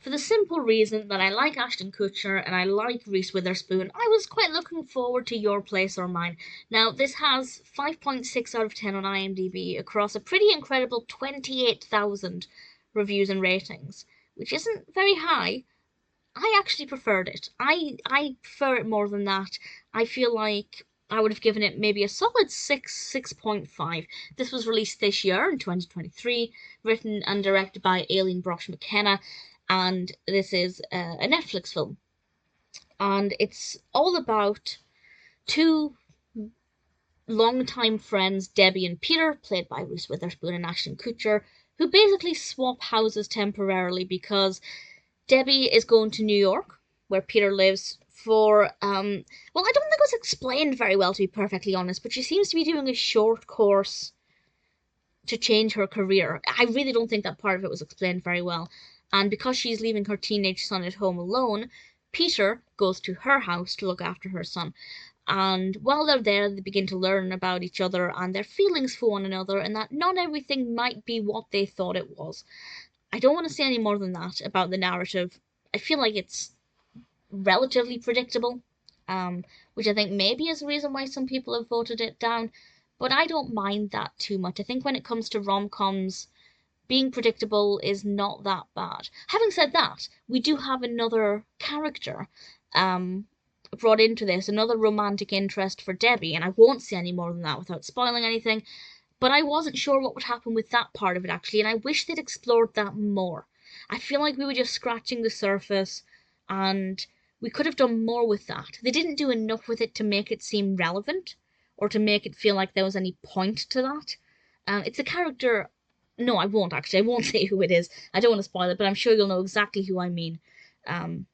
for the simple reason that I like Ashton Kutcher and I like Reese Witherspoon. I was quite looking forward to Your Place or Mine. Now, this has 5.6 out of 10 on IMDb across a pretty incredible 28,000 reviews and ratings, which isn't very high. I actually preferred it. I prefer it more than that. I feel like I would have given it maybe a solid 6.5. This was released this year in 2023, written and directed by Aline Brosh McKenna, and this is a Netflix film. And it's all about two longtime friends, Debbie and Peter, played by Reese Witherspoon and Ashton Kutcher, who basically swap houses temporarily because Debbie is going to New York, where Peter lives, for, well, I don't think it was explained very well, to be perfectly honest, but she seems to be doing a short course to change her career. I really don't think that part of it was explained very well. And because she's leaving her teenage son at home alone, Peter goes to her house to look after her son. And while they're there, they begin to learn about each other and their feelings for one another, and that not everything might be what they thought it was. I don't want to say any more than that about the narrative. I feel like it's relatively predictable, which I think maybe is the reason why some people have voted it down, but I don't mind that too much. I think when it comes to rom-coms, being predictable is not that bad. Having said that, we do have another character brought into this, another romantic interest for Debbie, and I won't say any more than that without spoiling anything. But I wasn't sure what would happen with that part of it, actually, and I wish they'd explored that more. I feel like we were just scratching the surface, and we could have done more with that. They didn't do enough with it to make it seem relevant, or to make it feel like there was any point to that. It's a character... No, I won't, actually. I won't say who it is. I don't want to spoil it, but I'm sure you'll know exactly who I mean. And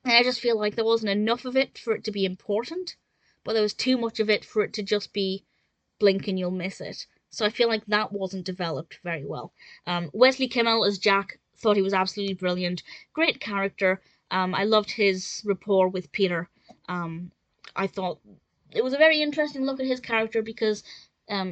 I just feel like there wasn't enough of it for it to be important, but there was too much of it for it to just be blink and you'll miss it. So I feel like that wasn't developed very well. Wesley Kimmel as Jack, thought he was absolutely brilliant. Great character. I loved his rapport with Peter. I thought it was a very interesting look at his character because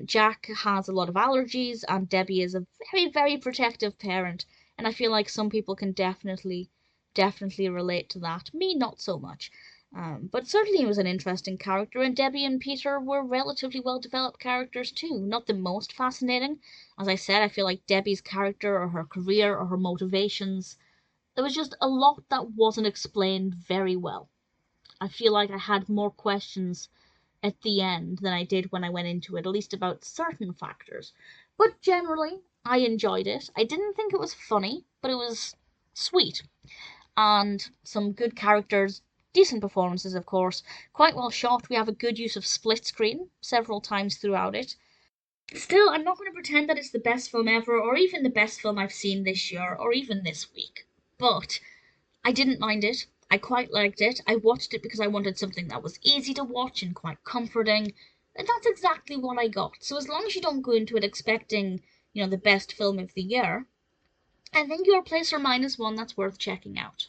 Jack has a lot of allergies and Debbie is a very, very protective parent. And I feel like some people can definitely relate to that. Me, not so much. But certainly he was an interesting character, and Debbie and Peter were relatively well-developed characters too. Not the most fascinating. As I said, I feel like Debbie's character or her career or her motivations, there was just a lot that wasn't explained very well. I feel like I had more questions at the end than I did when I went into it, at least about certain factors. But generally, I enjoyed it. I didn't think it was funny, but it was sweet. And some good characters, decent performances, of course, quite well shot. We have a good use of split screen several times throughout it. Still, I'm not going to pretend that it's the best film ever, or even the best film I've seen this year, or even this week. But I didn't mind it. I quite liked it. I watched it because I wanted something that was easy to watch and quite comforting. And that's exactly what I got. So as long as you don't go into it expecting, the best film of the year, I think Your Place or Mine is one that's worth checking out.